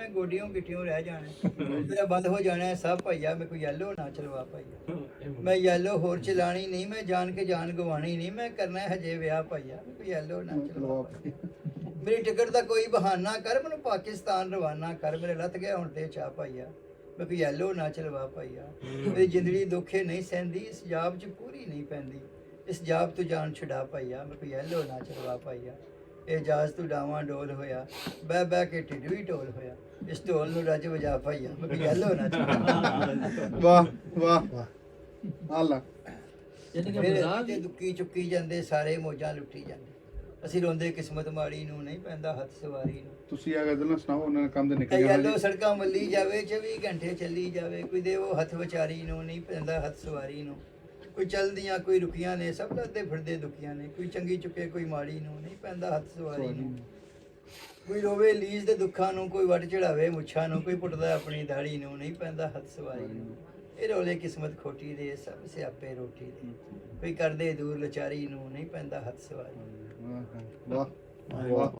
ਗੋਡੀਆਂ ਕਿੱਟਿਓਂ ਰਹਿ ਜਾਣਾ ਮੇਰਾ ਬੰਦ ਹੋ ਜਾਣਾ ਸਭ ਭਾਈਆ ਮੇਰੇ ਕੋਈ ਯੈਲੋ ਨਾ ਚਲਵਾ ਭਾਈਆ ਮੈਂ ਯੈਲੋ ਹੋਰ ਚਲਾਣੀ ਨਹੀਂ ਮੈਂ ਜਾਣ ਕੇ ਜਾਨ ਗਵਾਣੀ ਨਹੀਂ ਮੈਂ ਕਰਨਾ ਹਜੇ ਵਿਆਹ ਭਾਈਆ ਮੇਰੇ ਕੋਈ ਯੈਲੋ ਨਾ ਚਲਵਾ ਮੇਰੀ ਟਿਕਟ ਦਾ ਕੋਈ ਬਹਾਨਾ ਕਰ ਮੈਨੂੰ ਪਾਕਿਸਤਾਨ ਰਵਾਨਾ ਕਰ ਮੇਰੇ ਲੱਥ ਗਿਆ ਹੁਣ ਤੇ ਚਾਹ ਭਾਈਆ ਮੈਂ ਕੋਈ ਯੈਲੋ ਨਾ ਚਲਵਾ ਭਾਈਆ ਮੇਰੀ ਜ਼ਿੰਦਗੀ ਦੁੱਖੇ ਨਹੀਂ ਸਹਿੰਦੀ ਇਸ ਜਾਬ 'ਚ ਪੂਰੀ ਨਹੀਂ ਪੈਂਦੀ ਇਸ ਜਾਬ ਤੋਂ ਜਾਨ ਛੁਡਾ ਭਾਈਆ ਮੈਂ ਕੋਈ ਯੈਲੋ ਨਾ ਚਲਵਾ ਭਾਈਆ ਇਹ ਜਹਾਜ਼ ਤੋਂ ਡਾਵਾਂ ਡੋਲ ਹੋਇਆ ਬਹਿ ਬਹਿ ਕੇ ਢਿੱਡ ਵੀ ਢੋਲ ਹੋਇਆ ਇਸ ਢੋਲ ਨੂੰ ਰੱਜ ਵਜਾ ਭਾਈਆ ਮੈਂ ਕੋਈ ਯੈਲੋ ਨਾ ਚਲਵਾ ਵਾਹ ਵਾਹ ਵਾਹ ਆਲਾ ਤੇ ਦੁੱਕੀ ਚੁੱਕੀ ਜਾਂਦੇ ਸਾਰੇ ਮੋਜਾਂ ਲੁੱਟੀ ਜਾਂਦੇ ਅਸੀਂ ਰੋਂਦੇ ਕਿਸਮਤ ਮਾੜੀ ਨੂੰ ਨਹੀਂ ਪੈਂਦਾ ਹੱਥ ਸਵਾਰੀ ਨੂੰ ਤੁਸੀਂ ਆ ਗੱਲ ਨਾ ਸੁਣਾਓ ਉਹਨਾਂ ਨੇ ਕੰਮ ਦੇ ਨਿਕਲ ਯੈਲੋ ਸੜਕਾਂ ਮੱਲੀ ਜਾਵੇ 24 ਘੰਟੇ ਚੱਲੀ ਜਾਵੇ ਕੋਈ ਦੇਵੋ ਹੱਥ ਵਿਚਾਰੀ ਨੂੰ ਨਹੀਂ ਪੈਂਦਾ ਹੱਥ ਸਵਾਰੀ ਨੂੰ ਕੋਈ ਚਲਦੀਆਂ ਕੋਈ ਰੁਕੀਆਂ ਨੇ ਸਭ ਲੱਦੇ ਫਿਰਦੇ ਦੁਖੀਆਂ ਨੇ ਕੋਈ ਚੰਗੀ ਚੁੱਕੇ ਕੋਈ ਮਾੜੀ ਨੂੰ ਨਹੀਂ ਪੈਂਦਾ ਹੱਥ ਸਵਾਰੀ ਨੂੰ ਕੋਈ ਰੋਵੇ ਲੀਜ਼ ਦੇ ਦੁੱਖਾਂ ਨੂੰ ਕੋਈ ਵੱਟ ਚੜਾਵੇ ਮੁੱਛਾਂ ਨੂੰ ਕੋਈ ਪੁੱਟਦਾ ਆਪਣੀ ਦਾੜੀ ਨੂੰ ਨਹੀਂ ਪੈਂਦਾ ਹੱਥ ਸਵਾਰੀ ਨੂੰ ਇਹ ਰੋਲੇ ਕਿਸਮਤ ਖੋਟੀ ਦੇ ਸਭ ਸਿਆਪੇ ਰੋਟੀ ਦੇ ਕੋਈ ਕਰਦੇ ਦੂਰ ਲਚਾਰੀ ਨੂੰ ਨਹੀਂ ਪੈਂਦਾ ਹੱਥ ਸਵਾਰੀ ਵਾਹ ਵਾਹ